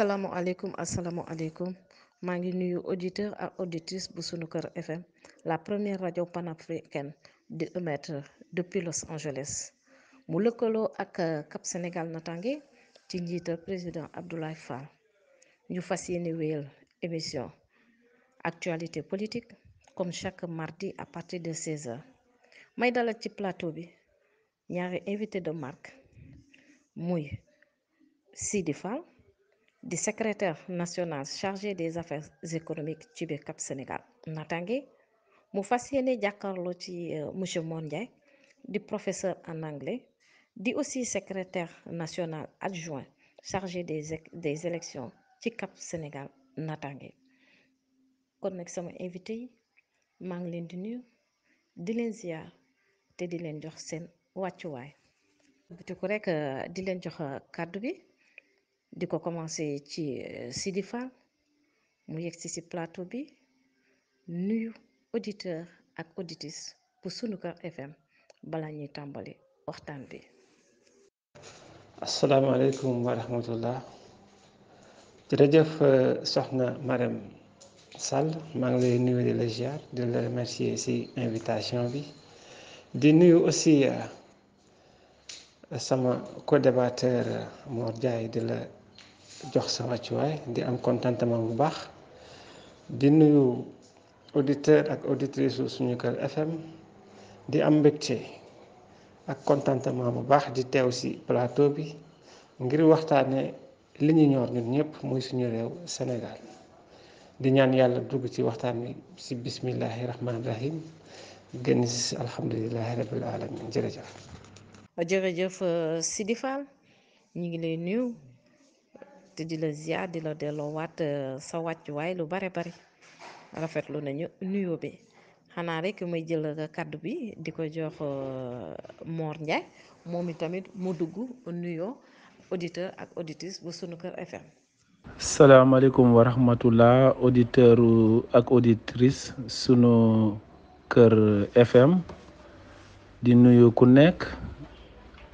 Assalamualaikum maa ngi nuyu auditeur ak auditrice bu sunu kër FM la première radio panafricaine di émettre depuis Los Angeles mu lëkkaloo ak Cap Sénégal Natangué ci njiital président Abdoulaye Fall ñu fas yéene wéyal émission actualité politique comme chaque mardi à partir de 16h may dalal ci plateau bi ñaari invité de marque muy Sidi Fall di secrétaire national chargé des affaires économiques ci biir Cap Sénégal Natangué mu fas yéene jàkkaarloo ci monsieur Mor Ndiaye di professeur en anglais di aussi secrétaire national adjoint chargé des élections ci Cap Sénégal Natangué kon nag sama invité yi maa ngi leen di nuyu di leen ziar te di leen jox seen wàccuwaay biti ko rek di leen jox kàddu bi di ko commencé ci Sidi Fall mu yegg si plateau bi nuyu auditeur ak auditrice bu Sunuker FM bala ñuy tàmbali waxtaan bi. asalaamaaleykum wa rahmatullah jërëjëf soxna Marème Sall maa ngi lay nuyu di la ziar di la remercier ci invitation bi di nuyu aussi sama co-débatteur Mor Ndiaye di la jox sa wàccuwaay di am contentement bu baax di nuyu auditeur ak auditrice su Sunuker FM di am mbégte ak contentement bu baax di teew ci plateau bi ngir waxtaane li ñu ñor ñun ñëpp muy suñu réew Sénégal di ñaan yàlla dugg ci waxtaan wi ci bismillahi rahmaani rahim génn ci alhamdulillahi rabbil alamin jërëjëf. jërëjëf Sidi Fall ñu ngi lay nuyu te di la ziar di la delloowaat sa wàccuwaay lu bare bari rafetlu nañu nuyoo bi xanaa rek may jël kàddu bi di ko jox Mor Ndiaye moom itamit mu dugg nuyoo auditeur ak auditrice bu Sunuker FM. salaamaaleykum wa rahmatullah auditeur ak auditrice Sunuker FM di nuyu ku nekk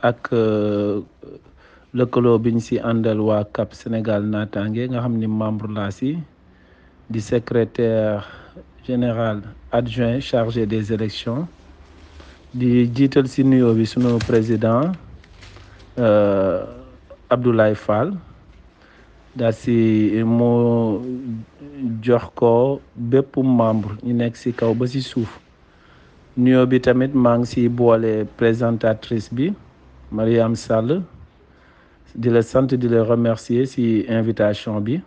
ak lëkkaloo biñ ci àndal waa Cap Sénégal Natangué nga xam ni membre laa ci di secrétaire général adjoint chargé des élections di jiital ci nuyoo bi sunu président Abdoulaye Fall daal ci mu jox ko bépp membre ñu nekk ci kaw ba ci suuf nuyoo bi tamit maa ngi ci boole présentatrice bi Mariam Sall di la sant di la remercier ci invitation bi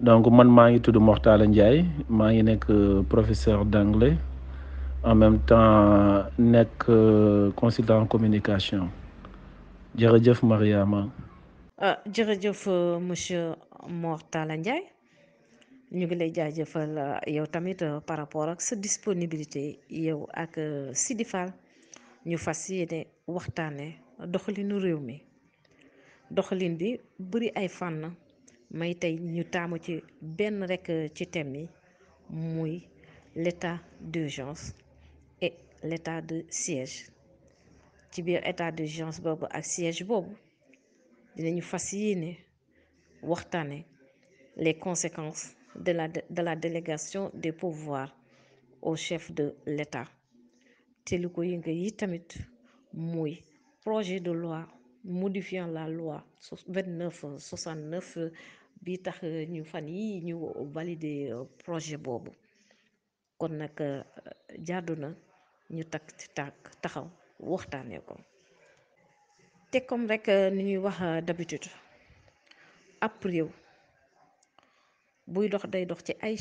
donc man maa ngi tudd Mortala Ndiaye maa ngi nekk professeur d'anglais en même temps nekk consultant en communication jërëjëf Mariama. jërëjëf monsieur Mor Talla Ndiaye ñu ngi lay jaajëfal yow tamit par rapport ak sa disponibilité yow ak Sidi Fall ñu fas yéene waxtaane doxalinu réew mi doxalin bi bëri ay fànn may tey ñu taamu ci benn rekk ci thème yi muy l'état d'urgence et l'état de siège ci biir état d'urgence boobu ak siège boobu dinañu fas yéene waxtaane les conséquences de la délégation des pouvoirs au chef de l'État te lu ko yënga yi tamit muy projet de loi modifiant la loi 2969 bi tax ñu fan yi ñu valider projet boobu kon nag jaadu na ñu takk ci taxaw waxtaanee ko te comme rek ni ñuy wax d'habitude ab réew buy dox day dox ci ay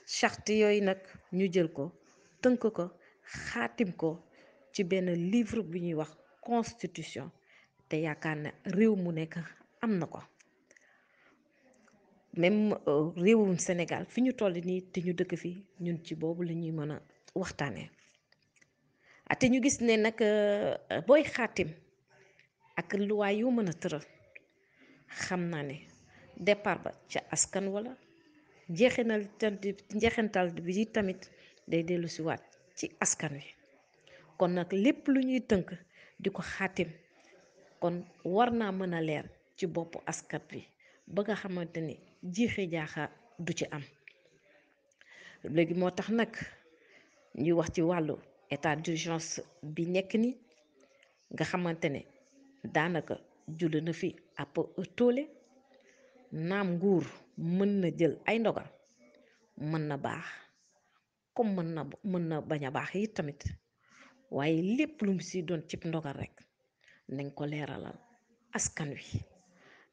charte yooyu nag ñu jël ko tënk ko xaatim ko ci benn livre bi ñuy wax constitution te yaakaar na réew mu nekk am na ko même réewum Sénégal fi ñu toll nii te ñu dëkk fi ñun ci boobu la ñuy mën a waxtaanee te ñu gis ne nag booy xaatim ak luwaay yu mën a tëral xam naa ne départ ba ca askan wala njeexintal bi tamit day dellu si waat ci askan wi kon nag lépp lu ñuy tënk di ko xaatim kon war naa mën a leer ci boppu askan bi ba nga xamante ni jiixi jaaxa du ci am léegi moo tax nag ñuy wax ci wàllu état d'urgence bi nekk ni nga xamante ne daanaka julli na fi ab toole naam nguur mën na jël ay ndogal mën na baax comme mën na bañ a baax yi tamit waaye lépp lu mu si doon cib ndogal rek nañ ko leeralal askan wi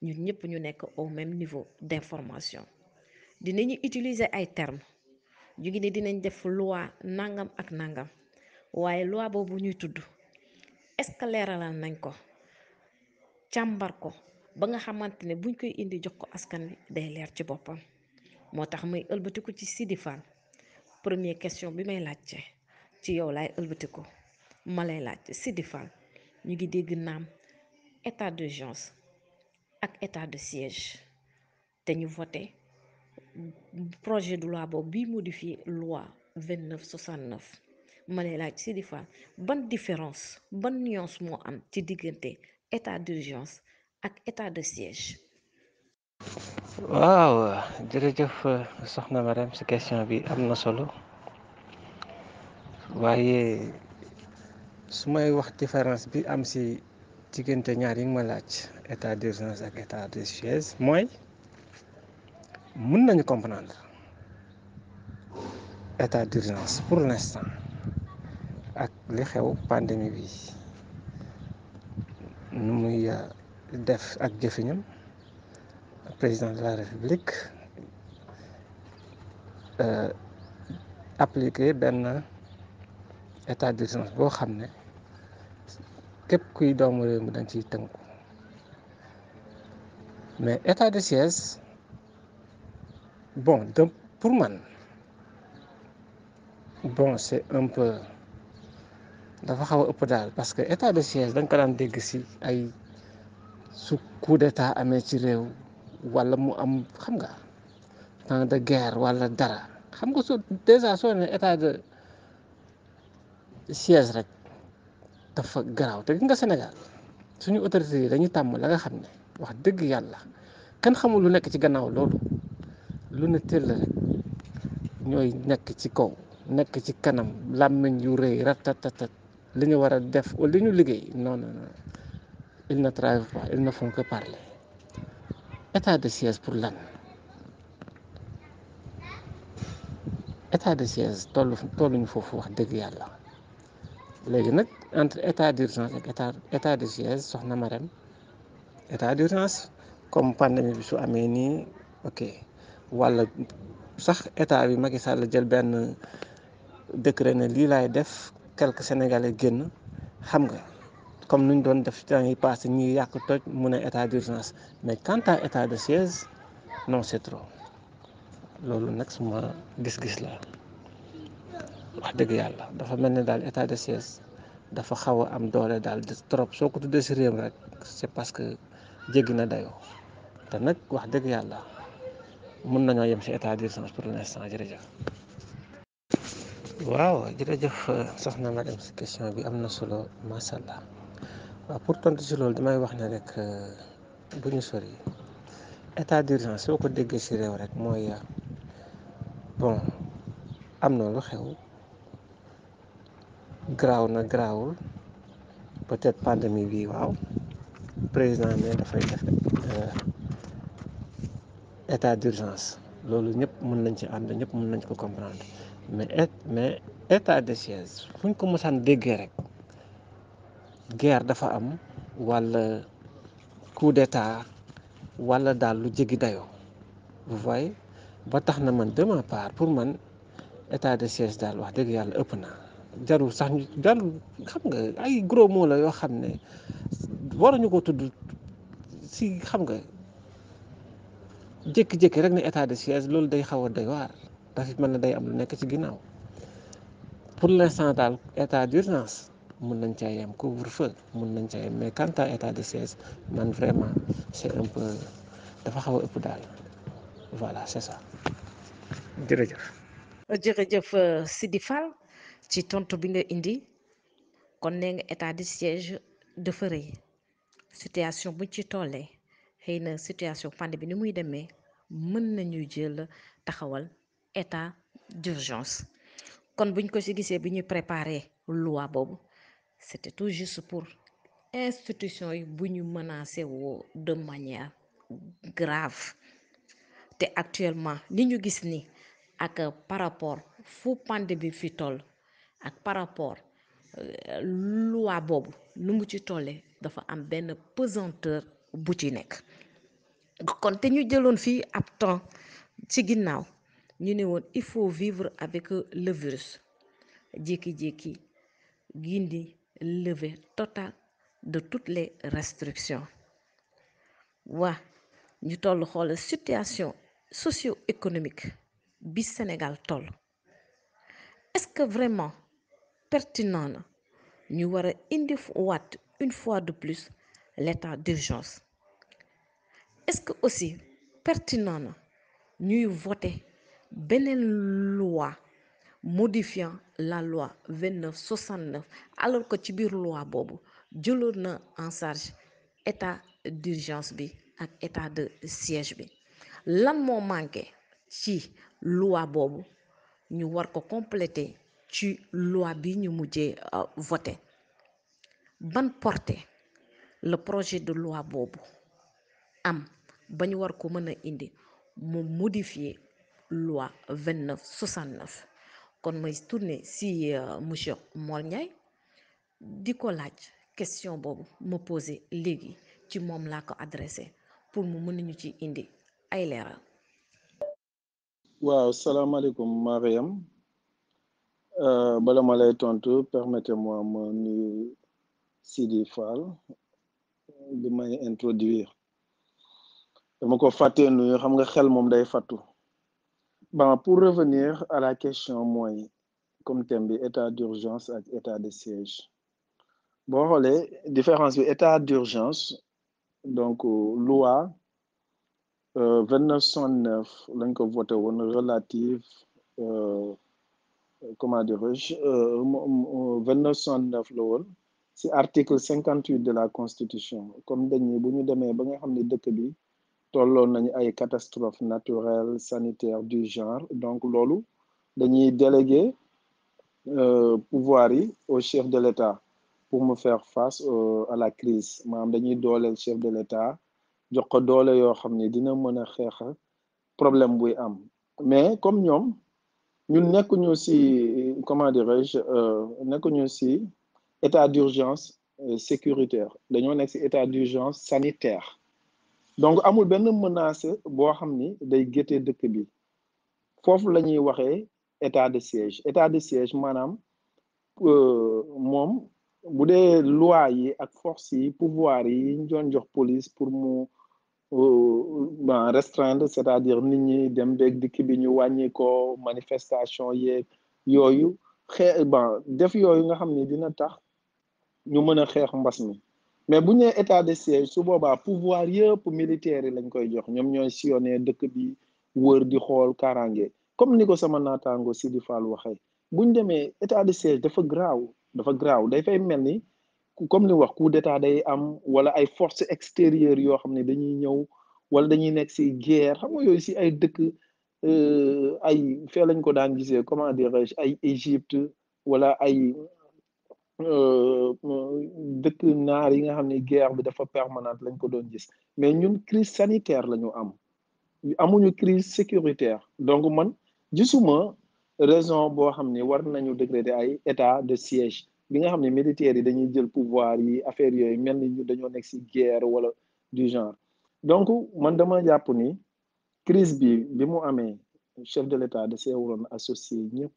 ñun ñëpp ñu nekk au même niveau d'information dinañu utiliser ay termes ñu ngi ne dinañ def loi nangam ak nangam waaye loi boobu ñuy tudd est-ce que leeralal nañ ko càmbar ko ba nga xamante ne buñ koy indi jox ko askan wi day leer ci boppam moo tax may ëlbatiku ci Sidi Fall première question bi may laajte ci yow laay ëlbatiku ma lay laajte Sidi Fall ñu ngi dégg naam état d'urgence ak état de siège te ñu voté projet de loi boobu bii modifié loi 2969 ma lay laaj Sidi Fall ban différence ban nuance moo am ci diggante état d'urgence ak état de siège. waaw jërëjëf soxna Marème si question bi am na solo waaye su may wax différence bi am si diggante ñaar yi nga ma laaj état d'urgence ak état de siège mooy mën nañu comprendre état d'urgence pour l'instant ak li xew pandémie bi nu muy def ak jëfiñam président de la république appliqué benn état d'urgence boo xam ne képp kuy doomu réew mi dañ ciy tënku mais état de siège bon pour man bon c'est un peu dafa xaw a ëpp daal parce que état de siège dañ ko daan dégg si ay su coup d'état amee ci réew wala mu am xam nga temps de guerre wala dara xam nga soo déjà soo ne état de siège rek dafa garaaw te gis nga Sénégal suñu autorités yi dañuy tàmm la nga xam ne wax dëgg yàlla kenn xamul lu nekk ci gannaaw loolu lu ne tëll rek ñooy nekk ci kaw nekk ci kanam làmmiñ yu rëy ratatatat li ñu war a def wala li ñu liggéey non non non ils ne travaillent pas ils ne font que parler état de siège pour lan état de siège tolluñu foofu wax dëgg yàlla léegi nag entre état d'urgence ak état de siège soxna Marème état d'urgence comme pandémie bi su amee nii ok wala sax état bi Macky Sall jël benn décret ne lii laay def quelques sénégalais génn xam nga comme nuñ doon def temps yi passé ñi yàq toj mu ne état d'urgence mais quant à état de siège non c'est trop loolu nag suma gis-gis la wax dëgg yàlla dafa mel ne daal état de siège dafa xaw a am doole daal trop soo ko tuddee si réew mi rek c'est parce que jéggi na dayoo te nag wax dëgg yàlla mën nañoo yem si état d'urgence pour l'instant jërëjëf. waaw jërëjëf soxna Marème si question bi am na solo macha allah waaw pour tontu si loolu damay wax ne rek bu ñu sori état d'urgence soo ko déggee si réew rek mooy bon am na lu xew garaaw na garaawul peut-être pandémie bi waaw président ne dafay def état d'urgence loolu ñëpp mën nañ ci ànd ñëpp mën nañ ko comprendre mais état de siège fu ñu ko mosaan déggee rek guerre dafa am wala coup d'état wala daal lu jéggi dayoo vous voyez ba tax na man de ma part pour man état de siège daal wax dëgg yàlla ëpp na jarul sax ñu jarul xam nga ay gros mots la yoo xam ne waruñu ko tudd si xam nga jékki-jékki rek ne état de siège loolu day xaw a doy waar dafa mel ne day am lu nekk ci ginnaaw pour l'instant daal état d'urgence mun nañ caa yem couvre-feu mun nañ caa yem mais quant à état de siège man vraiment c'est un peu dafa xaw a ëpp daal voilà c'est ça jërëjëf. jërëjëf Sidi Fall ci tontu bi nga indi kon nee nga état de siège dafa rëy situation buñ ci tollee xëy na situation pandémie bi ni muy demee mën nañu jël taxawal état d'urgence kon buñ ko ci gisee bi ñuy préparer loi boobu c'était tout juste pour institution yi bu ñu menacé woo de manière grave te actuellement li ñu gis ni ak par rapport fu pandémie bi fi toll ak par rapport loi boobu nu mu ci tollee dafa am benn pesanteur bu ci nekk kon te ñu jëloon fii ab temps ci ginnaaw ñu ne woon il faut vivre avec le virus jékki-jékki gindi levée totale de toutes les restrictions waa ñu toll xool situation socio-économique bi Sénégal toll est-ce que vraiment pertinent na ñu war a indi waat une fois de plus l'état d'urgence est-ce que aussi pertinent na ñuy voter beneen loi modifiant la loi 2969 alors que ci biir loi boobu jëloon na en charge état d'urgence bi ak état de siège bi lan moo manqué ci loi boobu ñu war ko compléter ci loi bi ñu mujjee voté ban portée le projet de loi boobu am ba ñu war ko mën a indi mu modifier loi 2969 kon may tourner si monsieur Mor Ndiaye di ko laaj question boobu ma posé léegi ci moom laa ko adressé pour mu mën nañu ci indi ay leeral. waaw salaamaaleykum Mariam bala ma lay tontu permettez-moi ma nuyu Sidi Fall bi may introduire dama ko fàttee nuyu xam nga xel moom day fàttu bon pour revenir à la question mooy comme thème bi état d'urgence ak état de siège boo xoolee différence bi état d'urgence donc loi 2969 lañ ko voté woon relative comment dirais-je 2969 la woon ci article 58 de la constitution comme dañuy bu ñu demee ba nga xam ne dëkk bi tolloon nañu ay catastrophes naturelles sanitaires du genre donc loolu dañuy déléguer pouvoir yi au chef de l'État pour me faire face à la crise maanaam dañuy dooleel chef de l'État jox ko doole yoo xam ne dina mën a xeex problème buy am mais comme ñoom ñun nekkuñu ci comment dirais-je nekkuñu ci état d'urgence sécuritaire dañoo nekk ci état d'urgence sanitaire donc amul benn menace boo xam ni day gétte dëkk bi foofu la ñuy waxee état de siège maanaam moom bu dee loi yi ak force yi pouvoir yi ñu doon jox police pour mu ben restreindre c'est-à-dire nit ñi dem beeg dikk bi ñu wàññi ko manifestation yeeg yooyu ben def yooyu nga xam ni dina tax ñu mën a xeex mbas mi mais bu ñu nee état de siège su boobaa pouvoir yëpp militaires yi lañ koy jox ñoom ñooy sillonner dëkk bi wër di xool kaaraange comme ni ko sama naataango Sidi Fall waxee bu ñu demee état de siège dafa graaw day fay mel ni comme ni wax coup d'état day am wala ay forces extérieures yoo xam ne dañuy ñëw wala dañuy nekk ci guerre xam nga yooyu ci ay dëkk ay fee lañ ko daan gisee comment dirais-je ay Égypte wala ay dëkk naar yi nga xam ne guerre bi dafa permanente lañ ko doon gis mais ñun crise sanitaire la ñu am amuñu crise sécuritaire donc man gisuma raison boo xam ne war nañu décréter ay état de siège bi nga xam ne militaires yi dañuy jël pouvoir yi affaire yooyu mel ni ñu dañoo nekk ci guerre wala du genre donc man dama jàpp ni crise bi mu amee chef de l'État da see waroon associé ñëpp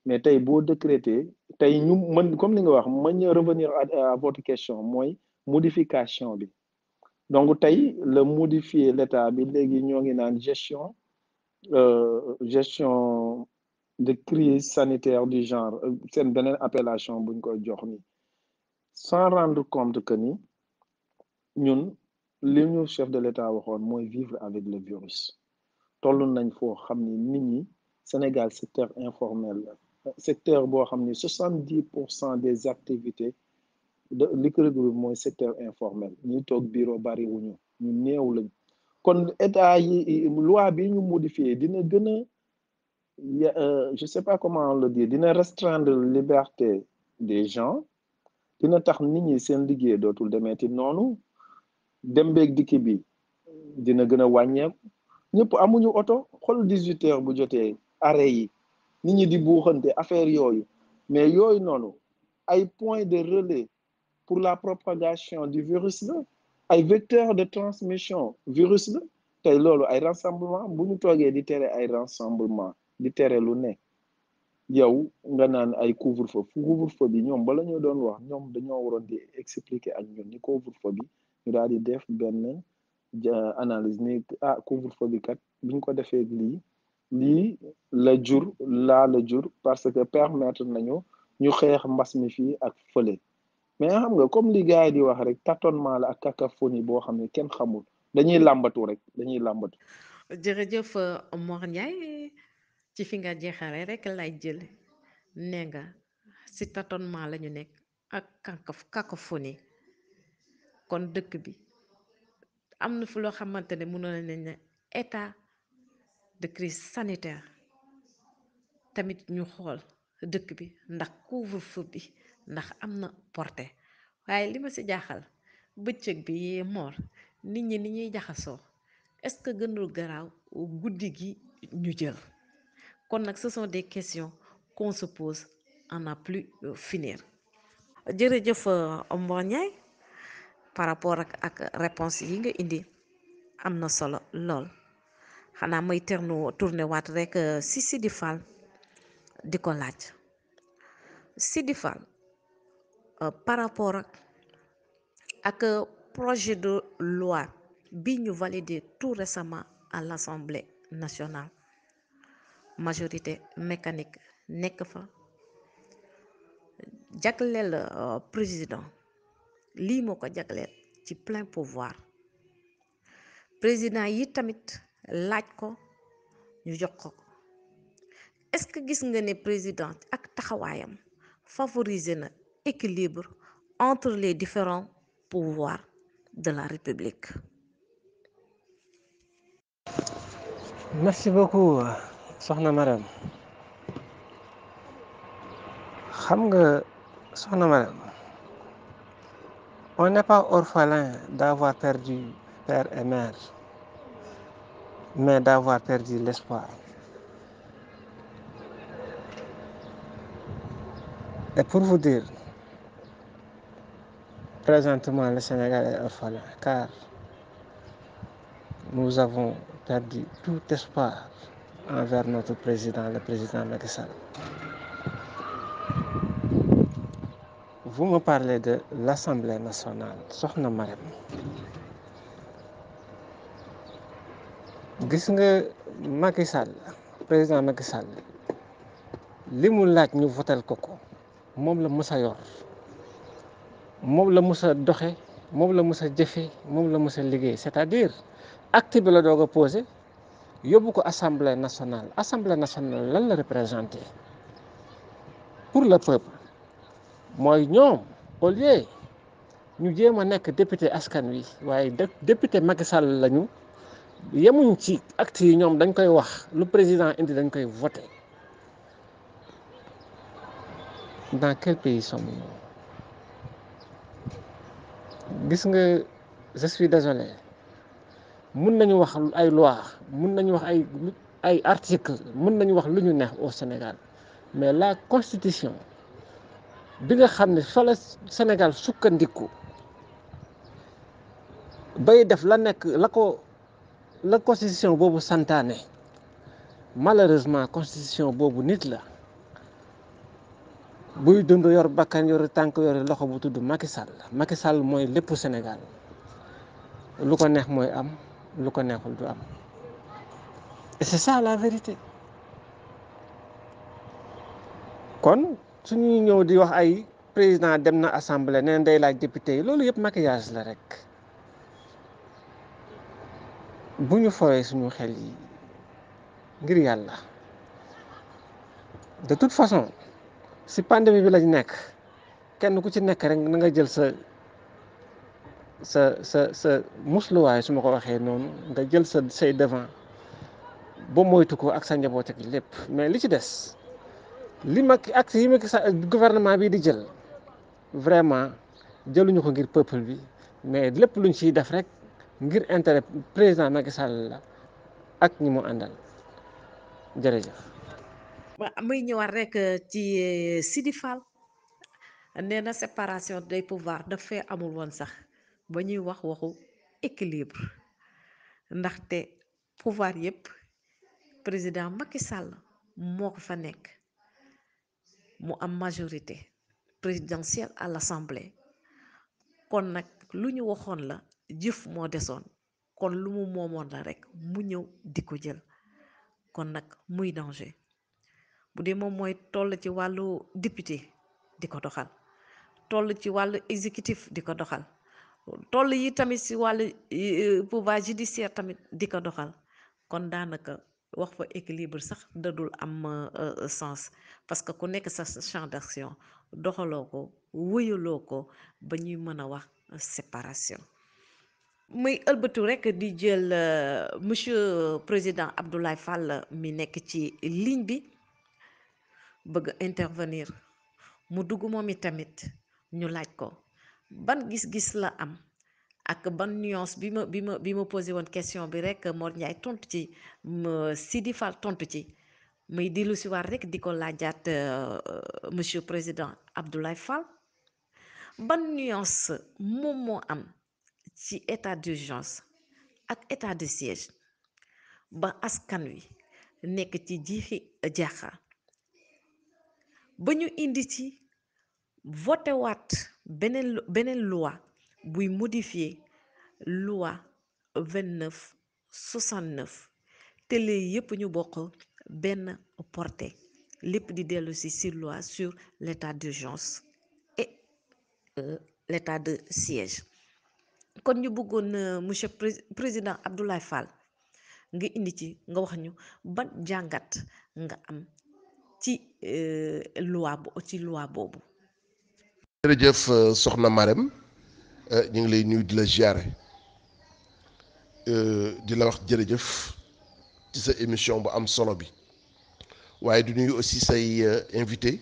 mais tey boo décréter tey ñu mën comme li nga wax mën revenir à votre question mooy modification bi donc tey le modifier l'État bi léegi ñoo ngi naan gestion de crise sanitaire du genre seen beneen appellation buñ koy jox ni sans rendre compte que ni ñun li ñu chef de l'État waxoon mooy vivre avec le virus toll nañ foo xam ni nit ñi Sénégal secteur informel la secteur boo xam ni 70% des activités de li ko regroupe mooy secteur informel ñuy toog bureau bari wuñu ñu néew lañ kon état yi loi bi ñu modifié dina gën a je sais pas comment le dire dina restreindre liberté des gens dina tax nit ñi seen liggéey dootul demeeti noonu dem beeg dikki bi dina gën a wàññeeku ñëpp amuñu oto xool 18 heures bu jotee arrêt yi nit ñi di buuxante affaire yooyu mais yooyu noonu ay point de relais pour la propagation du virus la ay vecteurs de transmission virus la tey loolu ay rassemblement bu ñu toogee di tere ay rassemblement di tere lu ne yow nga naan ay couvre-feu bi ñoom bala ñoo doon wax ñoom dañoo waroon di expliquer ak ñun ni couvre-feu bi ñu daal di def benn analyse ni couvre-feu bi kat biñ ko defee lii la jur parce que permettre nañu ñu xeex mbas mi fii ak fële mais xam nga comme li gars yi di wax rek tâtonnement la ak cacophonie boo xam ne kenn xamul dañuy làmbatu rek dañuy làmbatu. jërëjëf Mor Ndiaye ci fi nga jeexale rek lay jël nee nga si tâtonnement la ñu nekk ak cacophonie kon dëkk bi am na fu loo xamante ne mënoon nañ ne état de crise sanitaire tamit ñu xool dëkk bi ndax couvre-feu bi ndax am na portée waaye li ma ci jaaxal bëccëg bi Mor nit ñi ni ñuy jaxasoo est-ce que gënul garaaw guddi gi ñu jël kon nag ce sont des questions qu'on se pose à n'en plus finir jërëjëf Mor Ndiaye par rapport ak réponse yi nga indi am na solo lool xanaa may tourné waat rek si Sidi Fall di ko laaj Sidi Fall par rapport ak projet de loi bi ñu validé tout récemment à l'Assemblée nationale majorité mécanique nekk fa jagleel président lii moo ko jagleel ci plein pouvoir président yi tamit laaj ko ñu jox ko est-ce que gis nga ne président ak taxawaayam favoriser na équilibre entre les différents pouvoirs de la République. Merci beaucoup soxna Marème xam nga soxna Marème on n'est pas orphelin d'avoir perdu père et mère mais d'avoir perdu l'espoir. Et pour vous dire, présentement le Sénégal est orphelin car nous avons perdu tout espoir envers notre président, le président Macky Sall. Vous me parlez de l'Assemblée nationale, soxna Marème. Gis nga Macky Sall, président Macky Sall, li mu laaj ñu votel ko moom la mës a yor moom la mës a doxe moom la mës a jëfe moom la mës a liggéey c'est-à-dire acte bi la doog a posé yóbbu ko assemblée nationale lan la représenté pour le peuple mooy ñoom au lieu ñu jéem a nekk député askan wi waaye député Macky Sall lañu yemuñ ci acte yi ñoom dañ koy wax lu président indi dañ koy voté. Dans quel pays sommes-nous? Gis nga je suis désolé mun nañu wax ay loi mun nañu wax ay article mun nañu wax lu ñu neex au Sénégal mais la constitution bi nga xam ne fa la Sénégal sukkandiku bay def la constitution boobu santaane malheureusement constitution boobu nit la buy dund yor bakkan yor tànk yor loxo bu tudd Macky Sall mooy lépp Sénégal lu ko neex mooy am lu ko neexul du am et c'est ça la vérité. kon suñuy ñëw di wax ay président dem na assemblée neen day laaj député yi loolu yëpp maquillage la rek bu ñu fowee suñu xel yi ngir yàlla de toute façon si pandémie bi lañ nekk kenn ku ci nekk rek na nga jël sa sa musluwaay su ma ko waxee noonu nga jël say devant ba moytu ko ak sa njaboot ak lépp. mais li ci des li ma acte yi ma gouvernement bi di jël vraiment jëluñu ko ngir peuple bi mais lépp luñ ciy def rek ngir intérêt président Macky Sall la ak ñi mu àndal jërëjëf. muy ñëwaat rek ci Sidi Fall nee na séparation des pouvoirs daf fee amul woon sax ba ñuy wax waxu équilibre ndaxte pouvoir yépp président Macky Sall moo ko fa nekk mu am majorité présidentielle à l'Assemblée kon nag lu ñu waxoon la jëf moo desoon kon lu mu moomoon la rek mu ñëw di ko jël kon nag muy danger bu dee moom mooy toll ci wàllu député di ko doxal toll ci wàllu exécutif di ko doxal toll yi tamit ci wàllu pouvoir judiciaire tamit di ko doxal kon daanaka wax fa équilibre sax dadul am sens parce que ku nekk sa champ d'action doxaloo ko wëyaloo ko ba ñuy mën a wax séparation. muy ëlbatu rek di jël monsieur président Abdoulaye Fall mi nekk ci ligne bi bëgg intervenir mu dugg moom i tamit ñu laaj ko ban gis-gis la am ak ban nuance bi ma posé woon question bi rek Mor Ndiaye tontu ci Sidi Fall tontu ci muy dellu si waat rek di ko laajaat monsieur président Abdoulaye Fall ban nuance moom moo am ci état d'urgence ak état de siège ba askan wi nekk ci jiixi jaaxa ba ñu indi ci voté waat beneen loi buy modifier loi 29/69 te léegi yépp ñu bokk benn portée lépp di dellu ci loi sur l'état d'urgence et l'état de siège kon ñu bëggoon monsieur président Abdoulaye Fall nga indi ci nga wax ñu ban jàngat nga am ci loi boobu. jërëjëf soxna Marème ñu ngi lay nuyu di la ziare di la wax jërëjëf ci sa émission bu am solo bi waaye di nuyu aussi say invité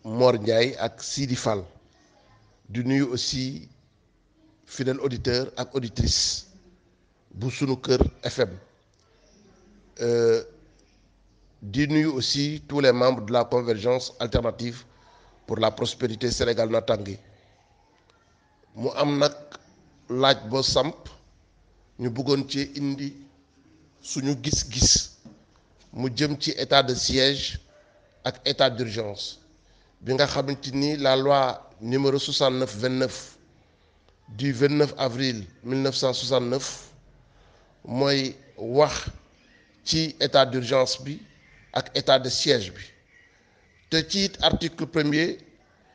Mor Ndiaye ak Sidi Fall di nuyu aussi fidèle auditeur ak auditrice bu sunu kër FM di nuyu aussi tous les membres de la convergence alternative pour la prospérité Sénégal Natangué mu am nag laaj boo samp ñu bëggoon ci indi suñu gis-gis mu jëm ci état de siège ak état d'urgence bi nga xamante ni la loi numéro 69/29 du 29 avril 1969 mooy wax ci état d'urgence bi ak état de siège bi te ci article 1er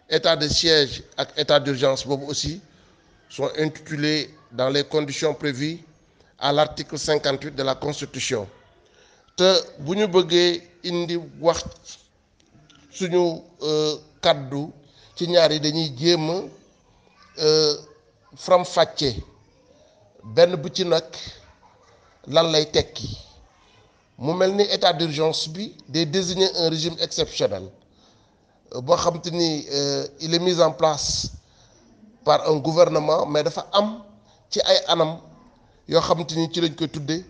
état de siège ak état d'urgence boobu aussi sont intitulés dans les conditions prévues à l'article 58 de la Constitution te bu ñu bëggee indi wax suñu kaddu ci ñaar yi dañuy jéem a faram-fàcce benn bu ci nag lan lay tekki mu mel ni état d'urgence bi day désigner un régime exceptionnel boo xam te ni il est mis en place par un gouvernement mais dafa am ci ay anam yoo xam te ni ci lañ koy tuddee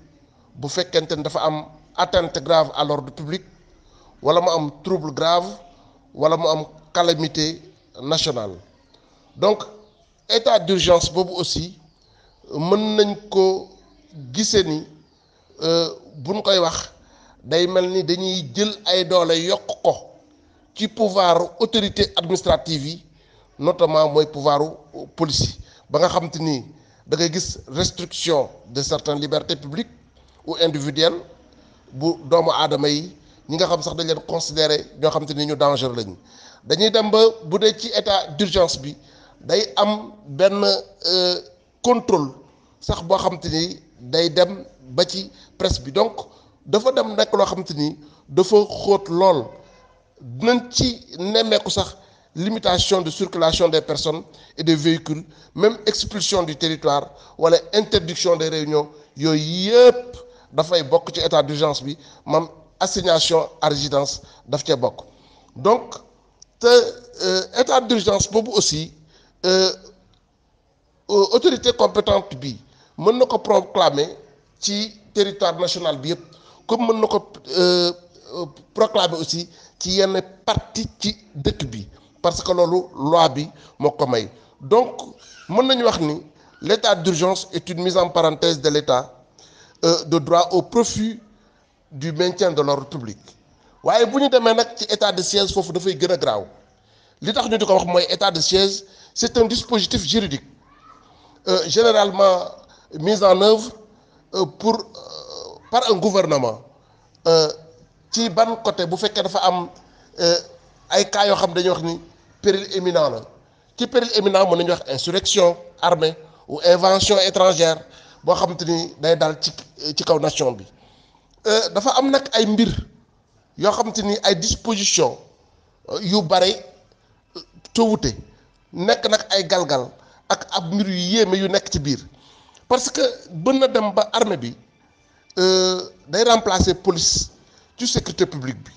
bu fekkente ni dafa am atteinte grave à l'ordre public wala mu am trouble grave wala mu am calamité nationale donc état d'urgence boobu aussi mën nañ ko gisee ni buñ koy wax day mel ni dañuy jël ay doole yokk ko ci pouvoir autorité administrative yi notamment mooy pouvoiru police ba nga xam te ni da ngay gis restriction de certaines libertés publiques ou individuelles bu doomu aadama yi ñi nga xam sax dañ leen considérer ñoo xam te ni ñu dangereux lañu dañuy dem ba bu dee ci état d'urgence bi day am benn contrôle sax boo xam te ni day dem ba ci presse bi donc dafa dem nekk loo xam te ni dafa xóot lool dinañ ci nemmeeku sax limitation de circulation des personnes et des véhicules, même expulsion du territoire wala interdiction des réunions yooyu yëpp dafay bokk ci état d'urgence bi mam assignation à résidence daf cee bokk. Donc te état d'urgence boobu aussi autorité compétente bi mën na ko proclamer ci territoire national bi yëpp, comme mën na ko proclamer aussi ci yenn partie ci dëkk bi, parce que loolu loi bi moo ko may. Donc mën nañu wax ni l'état d'urgence est une mise en parenthèse de l'état de droit au profit du maintien de l'ordre public. waaye bu ñu demee nag ci état de siège foofu dafay gën a graaw. li tax ñu di ko wax mooy état de siège, c'est un dispositif juridique généralement mis en œuvre par un gouvernement ci ban côté bu fekkee dafa am ay cas yoo xam dañuy wax ni péril imminent la. ci péril imminent mën nañu wax insurrection armée ou invasion étrangère boo xam te ni day dal ci kaw nation bi. dafa am nag ay mbir yoo xam te ni ay dispositions yu bare te wute nekk nag ay galgal ak ab mbir yu yéeme yu nekk ci biir, parce que bën na dem ba armée bi day remplacer police ci sécurité publique bi.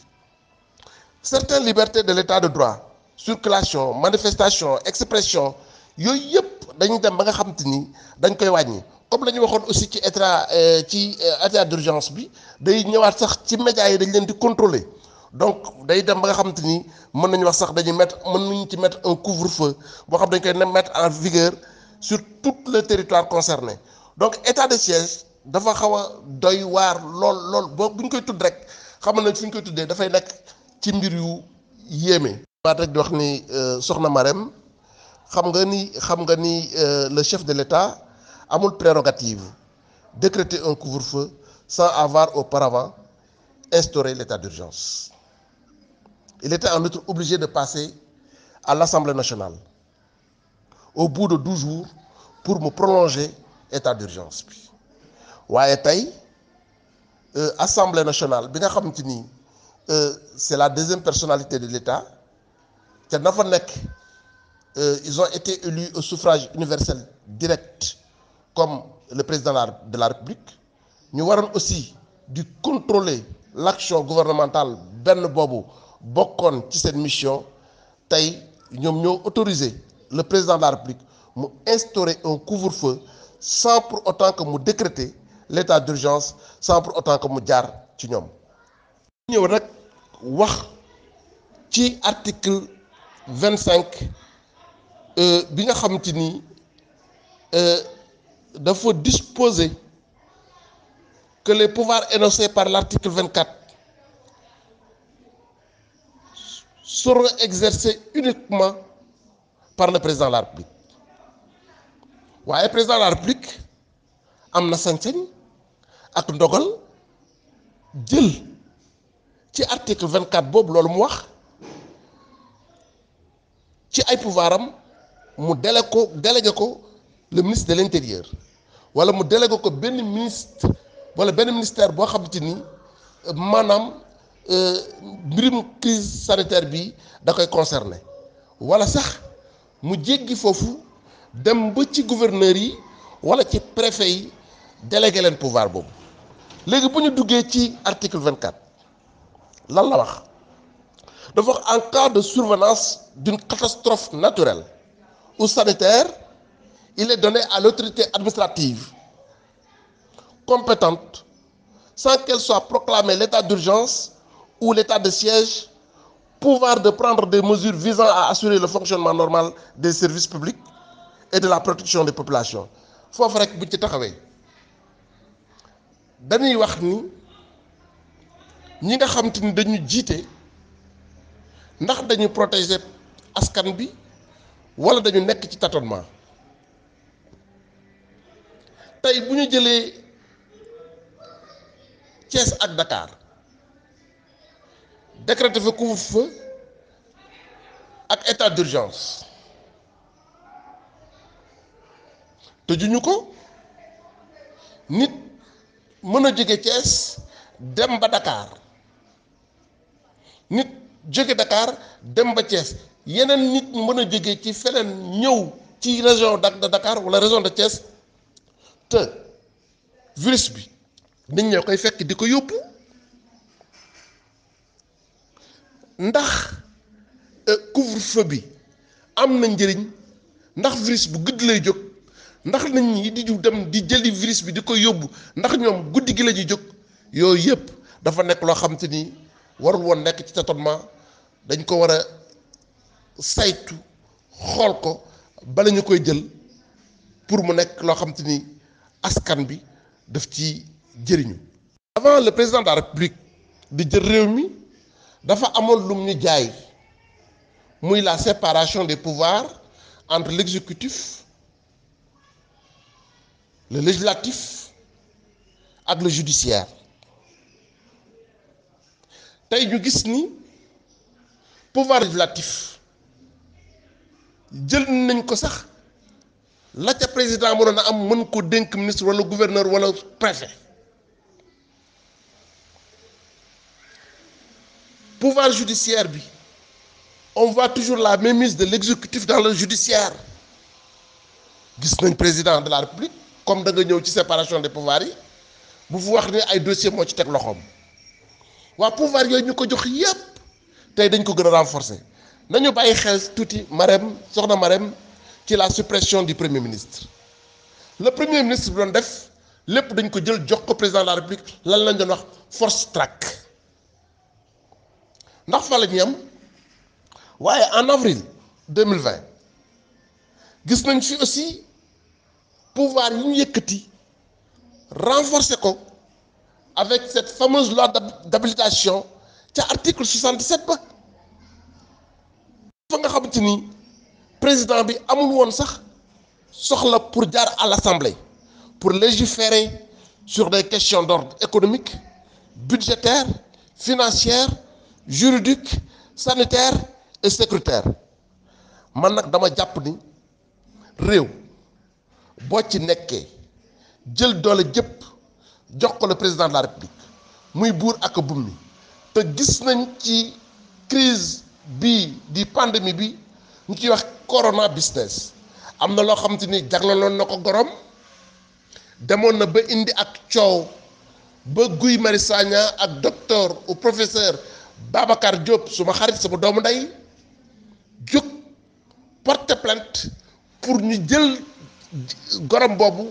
Certaines libertés de l'état de droit, circulation, manifestation, expression yooyu yëpp dañuy dem ba nga xam te ni dañ koy wàññi. Comme la ñu waxoon aussi ci état d'urgence bi day ñëwaat sax ci médias yi dañ leen di contrôler, donc day dem ba nga xam te ni mën nañu wax sax mën nañu ci mettre un couvre-feu boo xam dañ koy mettre en vigueur sur tout le territoire concerné. Donc état de siège dafa xaw a doy waar lool boo bu ñu koy tudd rek xam nañ fi ñu koy tuddee dafay nekk ci mbir yu yéeme. waat rek di wax ni soxna Marème xam nga ni le chef de l'État amul prérogative décréter un couvre-feu sans avoir auparavant instauré l'état d'urgence. Il était en outre obligé de passer à l'Assemblée nationale au bout de 12 jours pour mu prolonger état d'urgence bi. waaye tey Assemblée nationale bi nga xamante ni c'est la deuxième personnalité de l'État te na fa nekk ils ont été élus au suffrage universel direct comme le président de la République. ñu waroon aussi di contrôler l'action gouvernementale benn boobu bokkoon ci cette mission. tey ñoom ñoo autorisé le président de la République mu instaurer un couvre-feu sans pour autant que mu décréter l'état d'urgence, sans pour autant que mu jaar ci ñoom. ñëw rek wax ci article 25 bi nga xam ci ni dafa disposer que les pouvoirs énoncés par l'article 24 seront exercés uniquement par le président de la République. waaye président de la République am na sañ-sañ ak ndogal jël ci article 24 boobu loolu mu wax ci ay pouvoir am mu délégué ko le ministre de l'Intérieur wala mu délégué ko benn ministre wala benn ministère boo xamante ni maanaam mbirum crise sanitaire bi da koy concerner, wala sax mu jéggi foofu dem ba ci gouverneur yi wala ci préfet yi délégué leen pouvoir boobu. léegi bu ñu duggee ci article 24 lan la wax dafa wax en cas de survenance d'une catastrophe naturelle ou sanitaire, il est donné à l'autorité administrative compétente, sans qu'elle soit proclamée l'état d'urgence ou l'état de siège, pouvoir de prendre des mesures visant à assurer le fonctionnement normal des services publics et de la protection des populations. foofu rek bu ci taxawee dañuy wax ni ñi nga xam te ni dañu jiite ndax dañu protéger askan bi wala dañu nekk ci tâtonnement. tey bu ñu jëlee Thiès ak Dakar décrété fa couvre-feu ak état d'urgence tëjuñu ko, nit mën a jóge Thiès dem ba Dakar, nit jóge Dakar dem ba Thiès yeneen nit mën a jógee ci feneen ñëw ci région de Dakar wala région de Thiès te virus bi nit ñoo koy fekk di ko yóbbu ndax couvre-feu bi am na njëriñ ndax virus bu guddi lay jóg ndax nit ñi di dem di jëli virus bi di ko yóbbu ndax ñoom guddi gi la ñuy jóg yooyu yëpp dafa nekk loo xam te ni warul woon nekk ci tâtonnement dañ ko war a saytu xool ko bala ñu koy jël pour mu nekk loo xam te ni askan bi daf ci jëriñu. avant le président de la république di jël réew mi dafa amoon lum ñu jaay muy la séparation des pouvoirs entre l'exécutif le législatif ak le judiciaire tey ñu gis ni pouvoir législatif jël nañ ko sax la ca président mënoon a am mën ko dénk ministre wala gouverneur wala préfet pouvoir judiciaire bi on voit toujours la mainmise de l'exécutif dans le judiciaire gis nañ président de la république comme da nga ñëw ci séparation des pouvoirs yi bu fu wax ne ay dossier moo ci teg loxoom waa pouvoir yooyu ñu ko jox yépp tey dañ ko gën a renforcer nañu bàyyi xel tuuti Marème soxna Marème ci la suppression du premier ministre le premier ministre bi doon def lépp dañ ko jël jox ko président de la république lan lañ doon wax force track ndax fa la ñu am waaye en avril 2020 gis nañ fi aussi pouvoir yi ñu yëkkati renforcer ko avec cette fameuse loi d'habilitation ca article 77 ba fa nga xamante ni président bi amul woon sax soxla pour jaar à l'Assemblée pour légiférer sur des questions d'ordre économique budgétaire financière juridique sanitaire et sécuritaire man nag dama jàpp ni réew boo ci nekkee jël doole jëpp jox ko le président de la république muy buur ak bummi te gis nañ ci crise bi di pandémie bi ñu ciy wax corona business am na loo xamante ni jagleloon na ko gorom demoon na ba indi ak coow ba Guy Marius Sagna ak docteur ou professeur Babacar Diop suma xarit sama doomu ndey jóg porte plainte pour ñu jël gorom boobu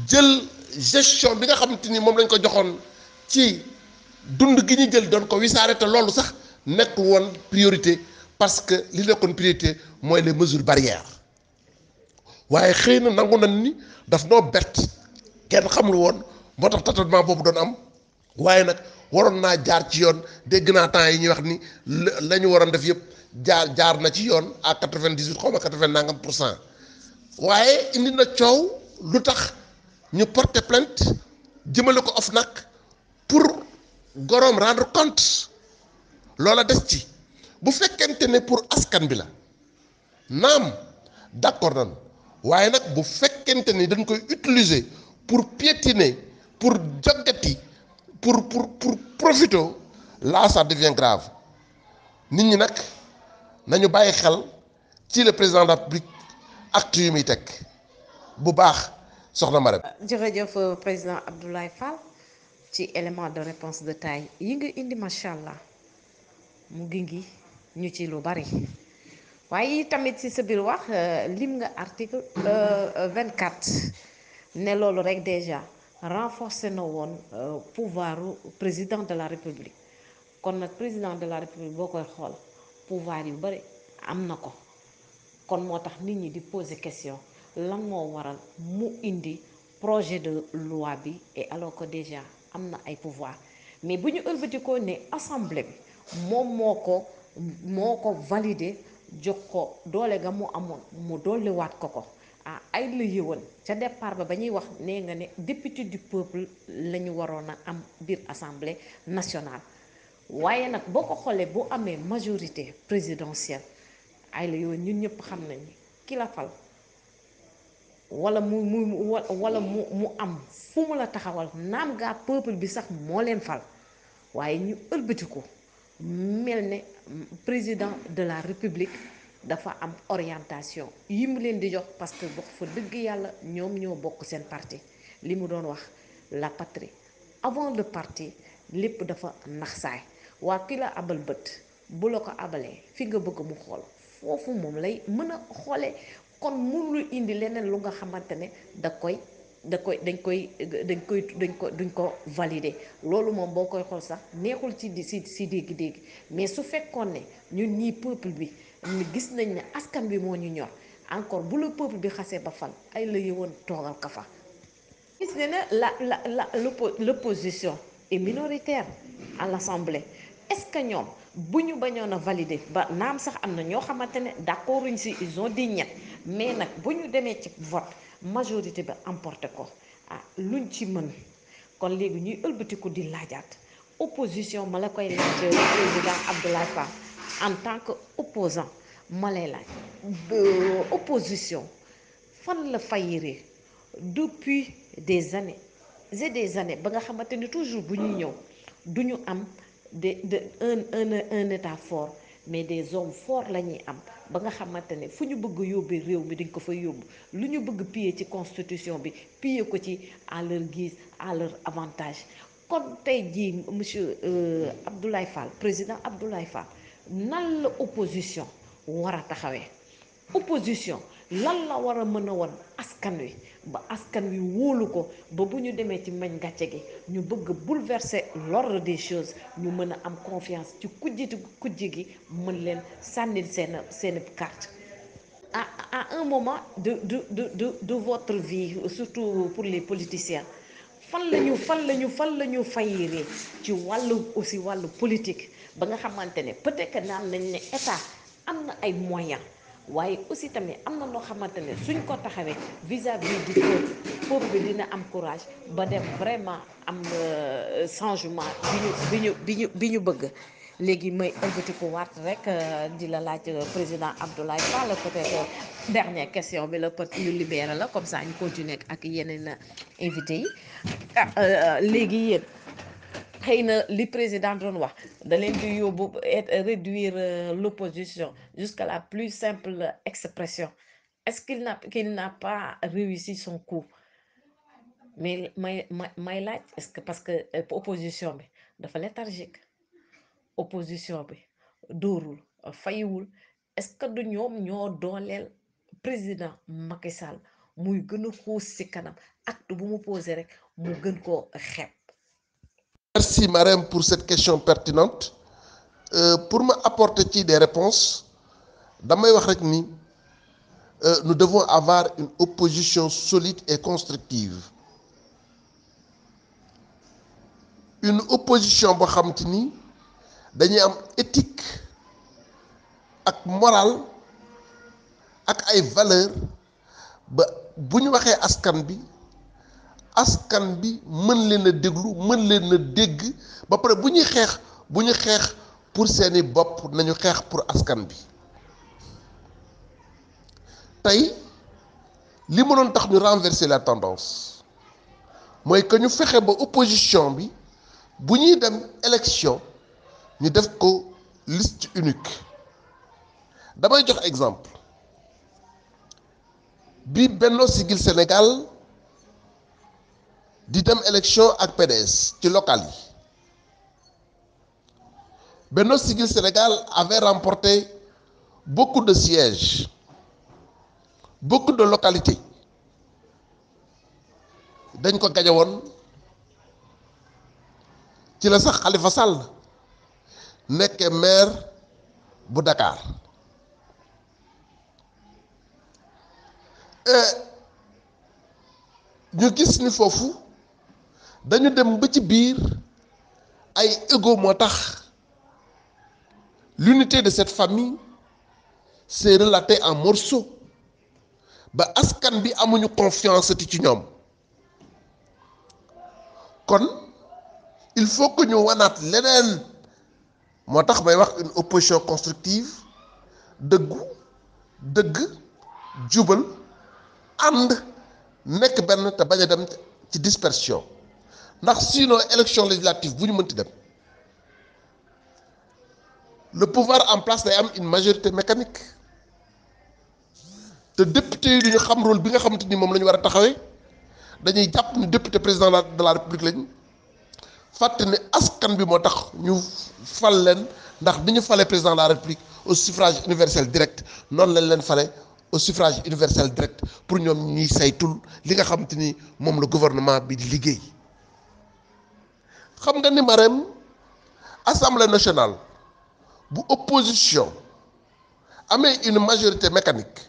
jël gestion bi nga xamante ni moom lañ ko joxoon ci dund gi ñu jël doon ko wisaare te loolu sax nekk woon priorité parce que li nekkoon priorité mooy les mesures barrières waaye xëy na nangu nañ ni daf noo bett kenn xamul woon moo tax tâtonnement boobu doon am waaye nag waroon naa jaar ci yoon dégg naa temps yi ñuy wax ni la ñu waroon def yëpp jaar na ci yoon à 98 xaw ma 80 nangam pour cent waaye indi na coow lu tax ñu porter plainte jëmale ko OFNAC pour goroom rendre compte loola des ci bu fekkente ne pour askan bi la naam d'accord nañu waaye nag bu fekkente ni dañ koy utiliser pour piétiner pour joggati pour profiter là ça devient grave nit ñi nag nañu bàyyi xel ci le président de la République acte yu muy teg bu baax soxna Marème. jërëjëf président Abdoulaye Fall ci élément de réponse de taille yi nga indi macha allah mu ngi ñu ci lu bari waaye tamit ci sa biir wax lim nga article 24 ne loolu rek déjà renforcer na woon pouvoiru président de la république kon nag président de la république boo koy xool pouvoir yu bari am na ko kon moo tax nit ñi di poser question lan moo waral mu indi projet de loi bi et alors que déjà am na ay pouvoir mais bu ñu ëlbatikoo ne assemblée bi moom moo ko validé jox ko doole ga mu amoon mu dolliwaat ko ah ay la yëwan ca départ ba ñuy wax nee nga ne député du peuple la ñu waroon a am biir assemblée nationale waaye nag boo ko xoolee bu amee majorité présidentielle ay la yëwan ñun ñëpp xam nañ ni ki la fal wala mu am fu mu la taxawal naam gaa peuple bi sax moo leen fal waaye ñu ëlbati ko mel ne président de la république dafa am orientation yi mu leen di jox parce que wax fa dëgg yàlla ñoom ñoo bokk seen parti li mu doon wax la patrie avant le parti lépp dafa naxsaay waa ki la abal bët bu la ko abalee fi nga bëgg mu xool foofu moom lay mën a xoolee kon mënul indi leneen lu nga xamante ne duñ ko valider loolu moom boo koy xool sax neexul ci dégg-dégg mais su fekkoon ne ñun ñii peuple bi ñu gis nañ ne askan bi moo ñu ñor encore bu la peuple bi xasee ba fal ay la yëwoon toogal ka fa gis ne l'opposition est minoritaire à l'Assemblée. Est-ce que ñoom bu ñu bañoon a valider ba naam sax am na ñoo xamante ne d'accorduñ si ils ont dit ñett mais nag bu ñu demee ci vote majorité bi emporté ko ah luñ ci mën kon léegi ñuy ëlbatiku di laajaat opposition ma la koy laaj président Abdoulaye Fall en tant que opposant ma lay laaj opposition fan la fayiree depuis des années et des années ba nga xamante ni toujours bu ñuy ñëw du ñu am un état fort mais des hommes forts la ñuy am ba nga xamante ne fu ñu bëgg yóbbee réew mi dañ ko fa yóbbu lu ñu bëgg piller ci constitution bi piller ko ci à leur guise à leur avantage kon tey jii monsieur Abdoulaye Fall président Abdoulaye Fall nan la opposition war a taxawee opposition lan la war a mën a won askan wi ba askan wi wóolu ko ba bu ñu demee ci mañ gàcce gi ñu bëgg bouleverser l'ordre des choses ñu mën a am confiance ci kujje gi mën leen sànnil seen carte à un moment de votre vie surtout pour les politiciens fan la ñu fayiree ci wàllu politique ba nga xamante ne peut-être que naan nañ ne état am na ay moyens waaye aussi tamit am na loo xamante ne suñ ko taxawee vis-à-vis du peuple bi dina am courage ba dem vraiment am changement bi ñu bëgg léegi may ëlbati ko waat rek di la laaj président Abdoulaye Fall peut-être dernière question bi la peut ñu libéré la comme ça ñu continuer ak yeneen invités yi léegi yéen xëy na li président doon wax da leen di yóbbu réduire l'opposition jusqu'à la plus simple expression est-ce qu'il n'a pas réussi son coup mais may laaj est-ce que parce que opposition bi dafa léthargique opposition bi dóorul fayiwul est-ce que du ñoom ñoo dooleel président Macky Sall muy gën a xuus ci kanam acte bu mu posé rek mu gën koo xeeb. Merci Marème pour cette question pertinente pour me apporter ci des réponses damay wax rek ni nous devons avoir une opposition solide et constructive une opposition boo xamante ni dañuy am éthique ak morale ak ay valeurs ba bu ñu waxee askan bi mën leen a déglu mën leen a dégg ba pare bu ñuy xeex pour seeni bopp nañu xeex pour askan bi tey li mënoon tax ñu renverser la tendance mooy que ñu fexe ba opposition bi bu ñuy dem élection ñu def ko liste unique damay jox exemple bi Benno Siggil Sénégal di dem élection ak PDS ci local yi Benno Siggil Sénégal avait remporté beaucoup de sièges beaucoup de localités dañ ko gañe woon ci la sax Khalifa Sall nekkee maire bu Dakar ñu gis ni foofu dañu dem ba ci biir ay égo moo tax l'unité de cette famille s'est relatée en morceaux ba askan bi amuñu confiance ci ñoom kon il faut que ñu wanaat leneen moo tax may wax une opposition constructive dëgg jubal ànd nekk benn te bañ a dem ci dispersion ndax sinon élection législative bu ñu mënti dem le pouvoir en place day am une majorité mécanique te député yi duñu xam rôle bi nga xamante ni moom la ñu war a taxawee dañuy jàpp ni député président de la république lañ fàtte ne askan bi moo tax ñu fal leen ndax bi ñu falee président de la république au suffrage universel direct noonu lañ leen fale au suffrage universel direct pour ñoom ñuy saytul li nga xamante ni moom la gouvernement bi di liggéey xam nga ni Marème assemblée nationale bu opposition amee une majorité mécanique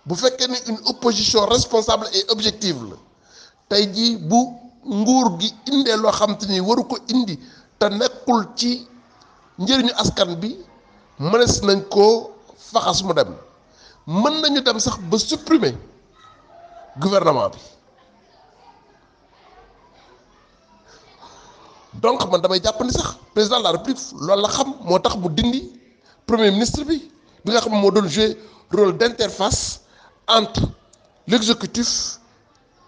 bu fekkee ni une opposition responsable et objective la tey jii bu nguur gi indee loo xam te ni waru ko indi te nekkul ci njëriñu askan bi mënees nañ koo faxas mu dem mën nañu dem sax ba supprimer gouvernement bi donc man damay jàpp ni sax président de la république loolu la xam moo tax mu dindi premier ministre bi nga xam moo doon jouer rôle d'interface entre l'exécutif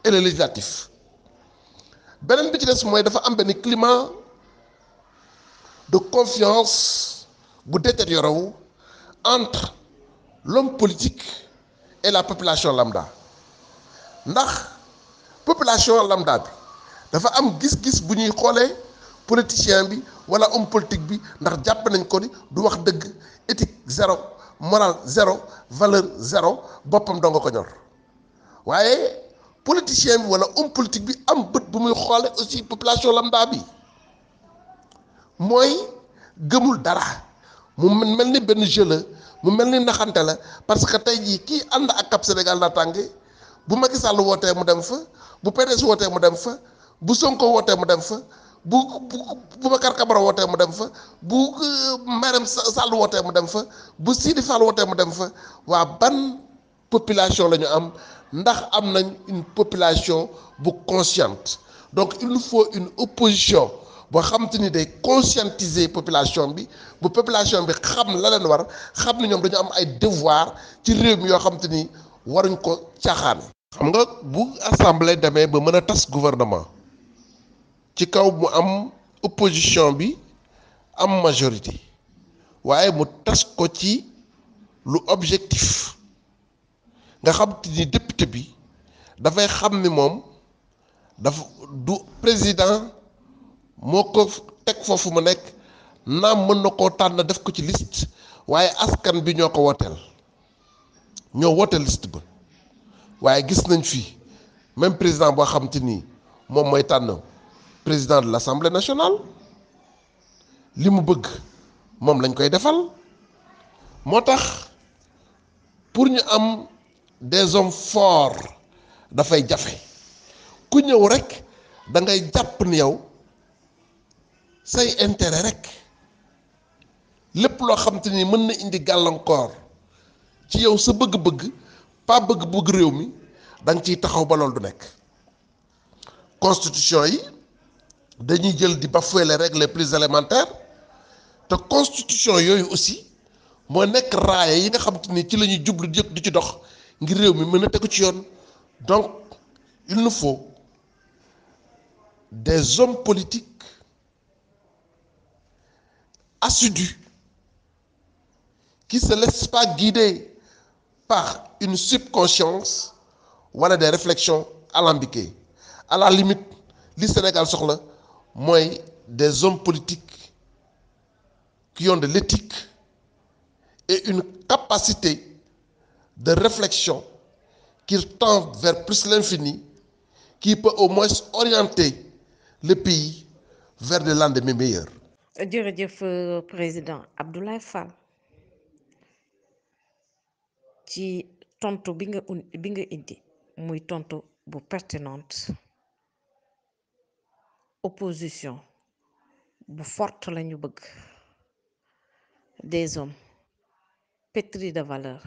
et le législatif beneen bi ci des mooy dafa am benn climat de confiance bu détérioré wu entre l'homme politique et la population lambda ndax population lambda bi dafa am gis-gis bu ñuy xoolee politicien bi wala homme politique bi ndax jàpp nañ ko ni du wax dëgg éthique zéro morale zéro valeur zéro boppam doo nga ko ñor waaye politicien bi wala homme politique bi am bët bu muy xoole aussi population lambda bi mooy gëmul dara mu mel ni benn jeu la mu mel ni naxante la parce que tey jii kii ànd ak Cap Sénégal naataange bu Macky Sall wootee mu dem fa bu PDS wootee mu dem fa bu Sonko wootee mu dem fa bu Boubacar Camara wootee mu dem fa bu Marème Sall wootee mu dem fa bu Sidi Fall wootee mu dem fa waa ban population la ñu am ndax am nañ une population bu consciente donc il nous faut une opposition boo xam te ni day conscientiser population bi bu population bi xam la leen war xam ni ñoom dañu am ay devoir ci réew mi yoo xam te ni waruñ ko caaxaan. xam nga bu assemblée demee ba mën a tas gouvernement ci kaw mu am opposition bi am majorité waaye mu tas ko ci lu objectif nga xam te ni député bi dafay xam ni moom dafa du président moo ko teg foofu mu nekk naam mën na koo tànn def ko ci liste waaye askan bi ñoo ko wooteel ñoo wooteel liste ba waaye gis nañ fi même président boo xam te ni moom mooy tànn président de l'Assemblée nationale li mu bëgg moom lañ koy defal moo tax pour ñu am des hommes forts dafay jafe ku ñëw rek da ngay jàpp ni yow say intérêt rek lépp loo xam te ni mën na indi gàllankoor ci yow sa bëgg-bëgg pas bëgg-bëgg réew mi da nga ciy taxaw ba loolu du nekk constitution yi dañuy jël di bafouer les règles les plus élémentaires te constitution yooyu aussi moo nekk raaya yi nga xam te ni ci la ñuy jublu di ci dox ngir réew mi mën a tegu ci yoon donc il nous faut des hommes politiques assidus qui se laissent pas guider par une subconscience wala des réflexions alambiquées à la limite li Sénégal soxla mooy des hommes politiques qui ont de l'éthique et une capacité de réflexion qui tend vers plus l'infini, qui peut au moins orienter le pays vers des lendemains meilleurs. jërëjëf président Abdoulaye Fall ci tontu bi nga indi muy tontu bu pertinente opposition bu forte lañu bëgg des hommes pétris de valeur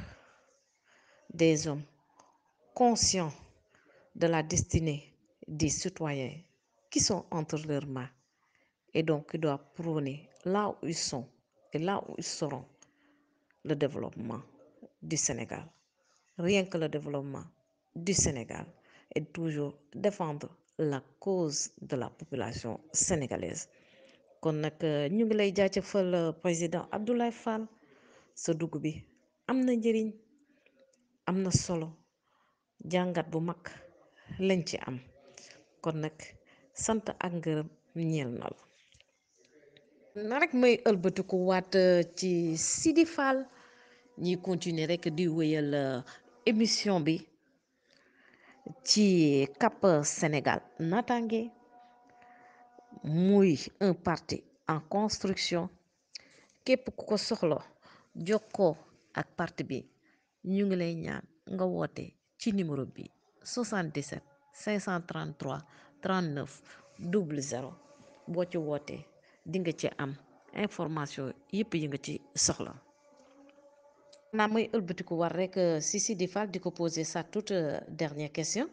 des hommes conscients de la destinée des citoyens qui sont entre leurs mains et donc qui doivent prôner là où ils sont et là où ils seront le développement du Sénégal. Rien que le développement du Sénégal et toujours défendre la cause de la population sénégalaise. kon nag ñu ngi lay jaajëfal président Abdoulaye Fall sa dugg bi am na njëriñ am na solo jàngat bu mag lañ ci am kon nag sant ak ngërëm ñeel na la na rek may ëlbatiku waat ci Sidi Fall ñuy continuer rek di wéyal émission bi ci Cap Sénégal Natangué muy un parti en construction képp ku ko soxla jokkoo ak parti bi ñu ngi lay ñaan nga woote ci numéro bi 77 533 39 00 boo ci wootee di nga ci am information yëpp yi nga ci soxla naa may ëlbatiku war rek si Sidi Fall di ko poser sa toute dernière question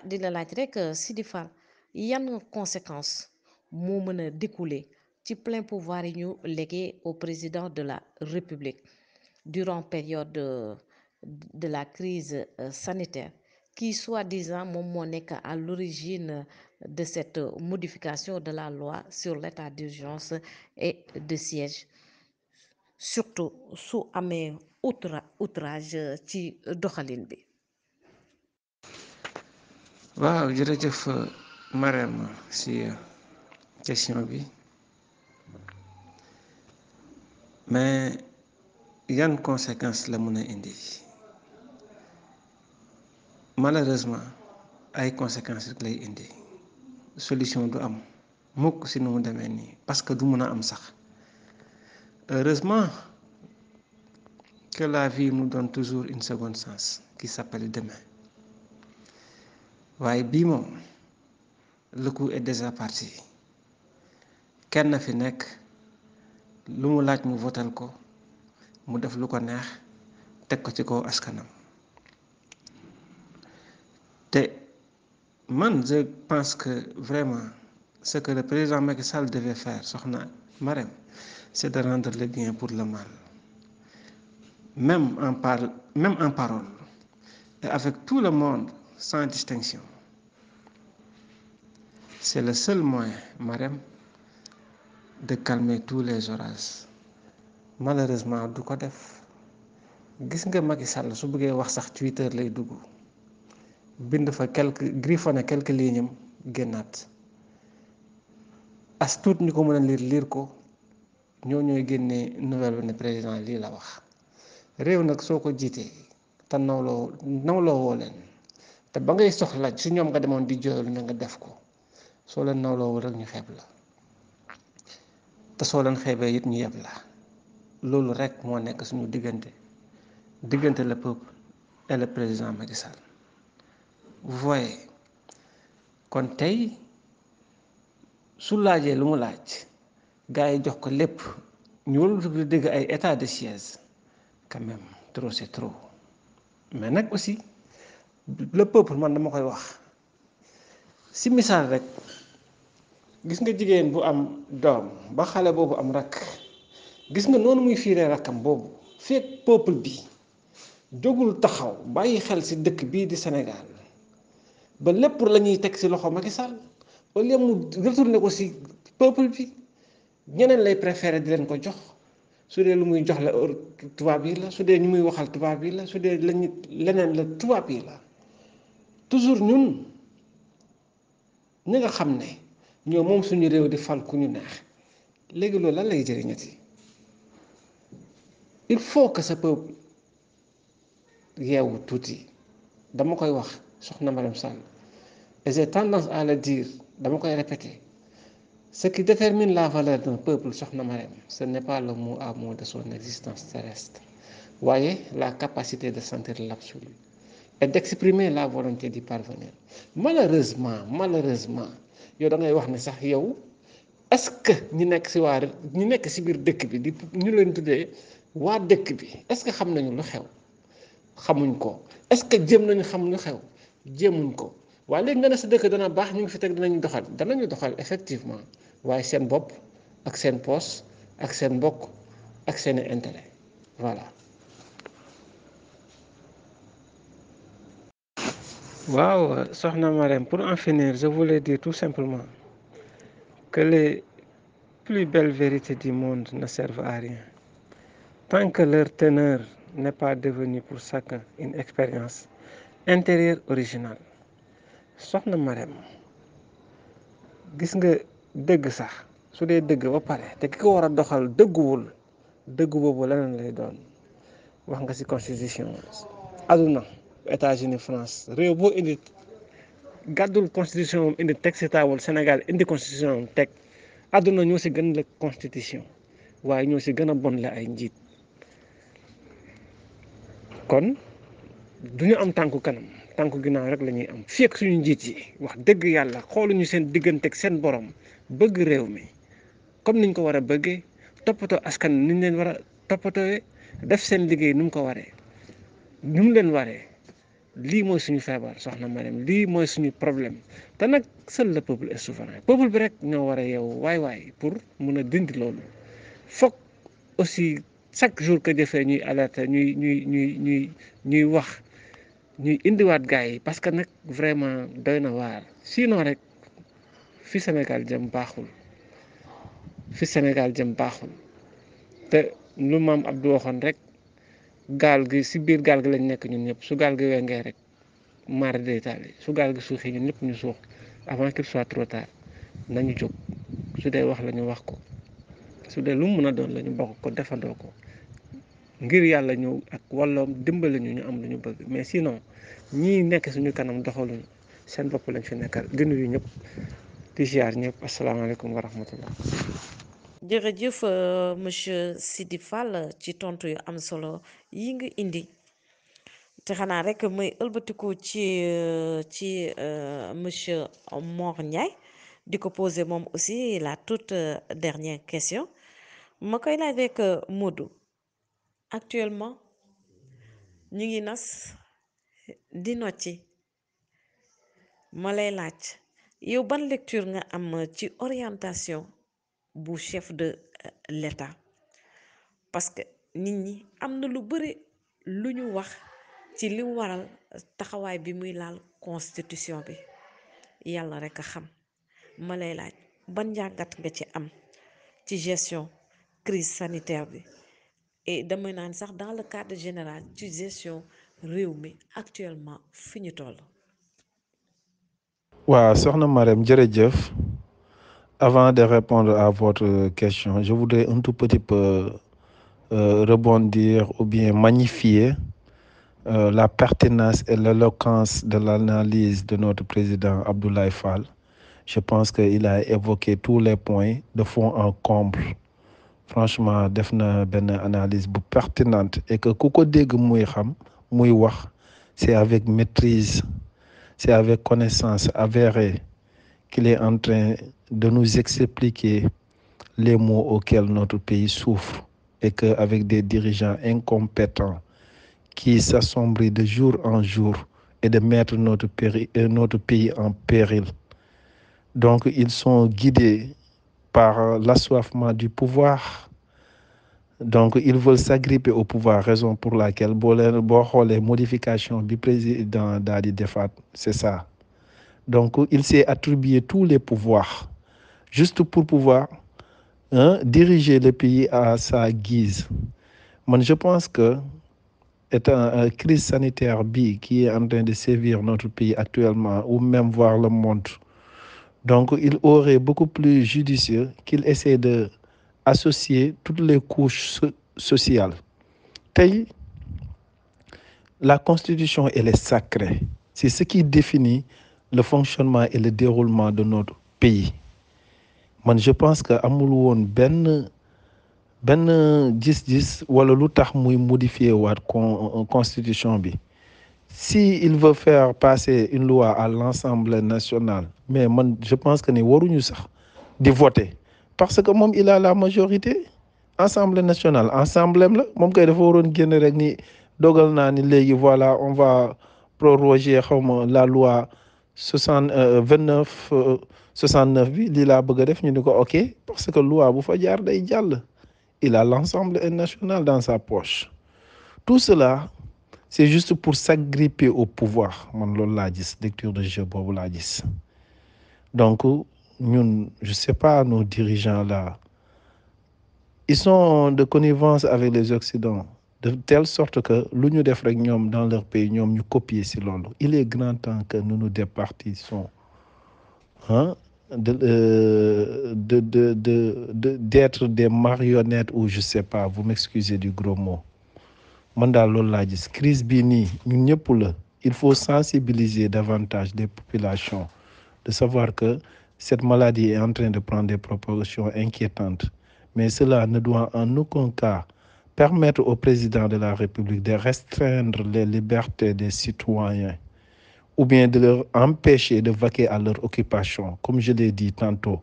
di la laaj rek Sidi Fall yan conséquences moo mën a découler ci plein pouvoir yi ñu légué au président de la République durant période de la crise sanitaire qui soi-disant moom moo nekk à l'origine de cette modification de la loi sur l'état d'urgence et de siège surtout su amee outrage ci doxalin bi. waaw jërëjëf Marème si question bi mais yan conséquences la mën a indi malheureusement ay conséquences rek lay indi solution du am mukk si nu mu demee nii parce que du mën a am sax heureusement que la vie nous donne toujours une seconde chance qui s'appelle demain waaye bii moom le coup est déjà parti kenn fi nekk lu mu laaj mu votal ko mu def lu ko neex teg ko ci kaw askanam te man je pense que vraiment ce que le président Macky Sall devait faire soxna Marème c'est de rendre le bien pour le mal même en parole et avec tout le monde sans distinction c'est le seul moyen Marème de calmer tous les orages malheureusement du ko def gis nga Macky Sall su bëggee wax sax Twitter lay dugg bind fa griffonné quelques lignes am génnaat as tuut ñu ko mën a liir ko ñoo ñooy génnee nouvelle bi ne président lii la wax réew nag soo ko jiitee te nawloo woo leen te ba ngay soxla si ñoom nga demoon di jooylu ne nga def ko soo leen nawloo rek ñu xeeb la te soo leen xeebee it ñu yeb la loolu rek moo nekk suñu diggante le peuple et le président Macky Sall vous voyez kon tey su laajee lu mu laaj gars yi jox ko lépp ñu warul di dégg ay état de siège quand même trop c'est trop mais nag aussi le peuple man dama koy wax si misaal rek gis nga jigéen bu am doom ba xale boobu am rakk gis nga noonu muy fiiree rakkam boobu fekk peuple bi jógul taxaw bàyyi xel si dëkk bii di Sénégal ba lépp la ñuy teg si loxo Macky Sall au lieu mu retourné ko si peuple bi ñeneen lay préféré di leen ko jox su dee lu muy jox la tubaab yi la su dee ñu muy waxal tubaab yi la su dee lañu leneen la tubaab yi la toujours ñun ñi nga xam ne ñoo moom suñu réew di fal ku ñu neex léegi loolu lan lay jëriñati il faut que ce peuple yeewu tuuti dama koy wax soxna Madame Sall et j'ai tendance à le dire dama koy répéter ce qui détermine la valeur d'un peuple soxna Madame ce n'est pas le mot à mot de son existence terrestre waaye la capacité de sentir l'absolu et d'exprimer la volonté d'y parvenir malheureusement yow da ngay wax ne sax yow est-ce que ñi nekk ci biir dëkk bi di ñu leen tuddee waa dëkk bi est-ce que xam nañu lu xew xamuñ ko est-ce que jéem nañu xam lu xew jéemuñ ko waaye léegi nga ne sa dëkk dana baax ñu ngi fi teg danañu doxal effectivement waaye seen bopp ak seen poos ak seen mbokk ak seeni intérêt voilà. waaw soxna Marème pour en finir je voulais dire tout simplement que plus belles vérités du monde ne servent à rien tant que leur teneur n'est pas devenue pour chacun une expérience intérieure originale. Soxna Marème gis nga dëgg sax su dee dëgg ba pare te ki ko war a doxal dëgguwul dëgg boobu leneen lay doon. wax nga ci constitution aduna États-Unis France réew boo indi gàddul constitution moom indi teg ci taabal Sénégal indi constitution moom teg aduna ñoo ci gën la constitution waaye ñoo ci gën a bon la ay njiit kon du ñu am tànku kanam tànku ginnaaw rek la ñuy am fii ak suñu njiit yi wax dëgg yàlla xooluñu seen digganteeg seen borom bëgg réew mi comme niñ ko war a bëggee toppatoo askan niñ leen war a toppatooyee def seen liggéey nu mu ko waree nu mu leen waree lii mooy suñu feebar soxna Marème lii mooy suñu problème te nag seul le peuple est souverain peuple bi rek ñoo war a yeewu waay pour mun a dindi loolu foog aussi chaque jour que jëfee ñuy alerter ñuy wax ñuy indiwaat gars yi parce que nag vraiment doy na waar sinon rek fi Sénégal jëm baaxul te lu maam Abdou waxoon rek gaal gi si biir gaal gi lañ nekk ñun ñëpp su gaal gi wengee rek mara détaillé su gaal gi suuxee ñun ñëpp ñu suux avant qu'il soit trop tard nañu jóg su dee wax la ñu wax ko su dee lu mu mën a doon la ñu bokk ko defandoo ko ngir yàlla ñëw ak walloom dimbali ñu am lu ñu bëgg mais sinon ñii nekk suñu kanam doxaluñu seen bopp lañ fi nekkal di nuyu ñëpp di ziar ñëpp asalaamaaleykum wa rahmatullah. jërëjëf monsieur Sidi Fall ci tontu yu am solo yi nga indi te xanaa rek may ëlbatiku ci monsieur Mor Ndiaye di ko poser moom aussi la toute dernière question ma koy laaj rek Modou actuellement ñu ngi nas di nocci ma lay laaj yow ban lecture nga am ci orientation bu chef de l'État parce que nit ñi am na lu bëri lu ñu wax ci li waral taxawaay bi muy laal constitution bi yàlla rek a xam ma lay laaj ban njàngat nga ci am ci gestion crise sanitaire bi et damay naan sax dans le cadre général ci gestion réew mi actuellement fi ñu toll. waaw soxna Marème jërëjëf. Avant de répondre à votre question, je voudrais un tout petit peu rebondir ou bien magnifier la pertinence et l'éloquence de l'analyse de notre président Abdoulaye Fall. Je pense qu'il a évoqué tous les points de fond en comble. Franchement, def na benn analyse bu pertinente et que ku ko dégg muy xam muy wax c'est avec maîtrise, c'est avec connaissance avérée qu'il est en train de nous expliquer les maux auxquels notre pays souffre et qu'avec des dirigeants incompétents qui s'assombrissent de jour en jour et de mettre notre pays en péril. Donc ils sont guidés par l'assoiffement du pouvoir. Donc ils veulent s'agripper au pouvoir, raison pour laquelle boo xoolee modification bi président daal di defaat c'est ça. Donc il s'est attribué tous les pouvoirs juste pour pouvoir diriger le pays à sa guise. Moi, je pense que étant une crise sanitaire qui est en train de sévir notre pays actuellement ou même voir le monde, donc il aurait beaucoup plus judicieux qu'il essaie de associer toutes les couches sociales. La constitution, elle est sacrée. C'est ce qui définit le fonctionnement et le déroulement de notre pays. Man je pense que amul woon benn gis-gis wala lu tax muy modifier waat constitution bi. Si il veut faire passer une loi à l'Assemblée nationale, mais man je pense que ni waruñu sax di voter parce que moom il a la majorité. Assemblée nationale assemblée la moom kay dafa waroon génn rek ni dogal naa ni léegi voilà on va proroger xawma la loi 29 bi lii laa bëgg a def ñu ni ko ok parce que loi bu fa jaar day jàll. Il a l'Assemblée nationale dans sa poche. Tout cela c'est juste pour s'agripper au pouvoir man loolu laa gis lecture de jeu boobu laa gis. Donc ñun je sais pas nos dirigeants là ils sont de connivence avec les Occidentaux, de telle sorte que lu ñu def rek ñoom dans leur pays ñoom ñu copier ci loolu. Il est grand temps que nous nous départissions hein, d'être des marionnettes ou je sais pas, vous m'excusez du gros mot. Man daal loolu laa gis crise bii nii ñun ñëpp la. Il faut sensibiliser davantage des populations, de savoir que cette maladie est en train de prendre des proportions inquiétantes. Mais cela ne doit en aucun cas permettre au président de la République de restreindre les libertés des citoyens ou bien de leur empêcher de vaquer à leur occupation. Comme je l'ai dit tantôt,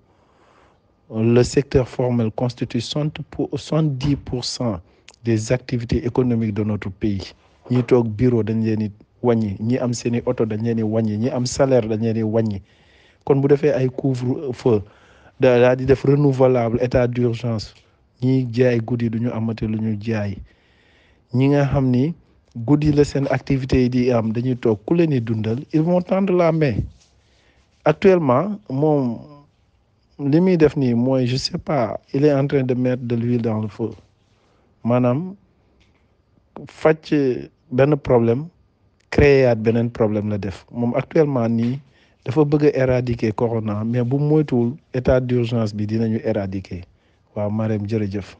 le secteur formel constitue 70% des activités économiques de notre pays. Ñi toog bureau dañ leen di wàññi, ñi am seeni oto dañ leen di wàññi, ñi am salaire dañ leen di wàññi. Kon bu defee ay couvre-feu daa di def renouvelable état d'urgence, ñi jaay guddi du ñu amati lu ñu jaay, ñi nga xam ni guddi la seen activités yi di am dañuy toog ku leen di dundal, ils vont tendre la main. Actuellement moom li muy def nii mooy je sais pas, il est en train de mettre de l'huile dans le feu, maanaam fàcc benn problème créer beneen problème la def. Moom actuellement nii dafa bëgg a éradiquer corona, mais bu moytuwul état d'urgence bi dinañu éradiquer. waaw Marème jërëjëf.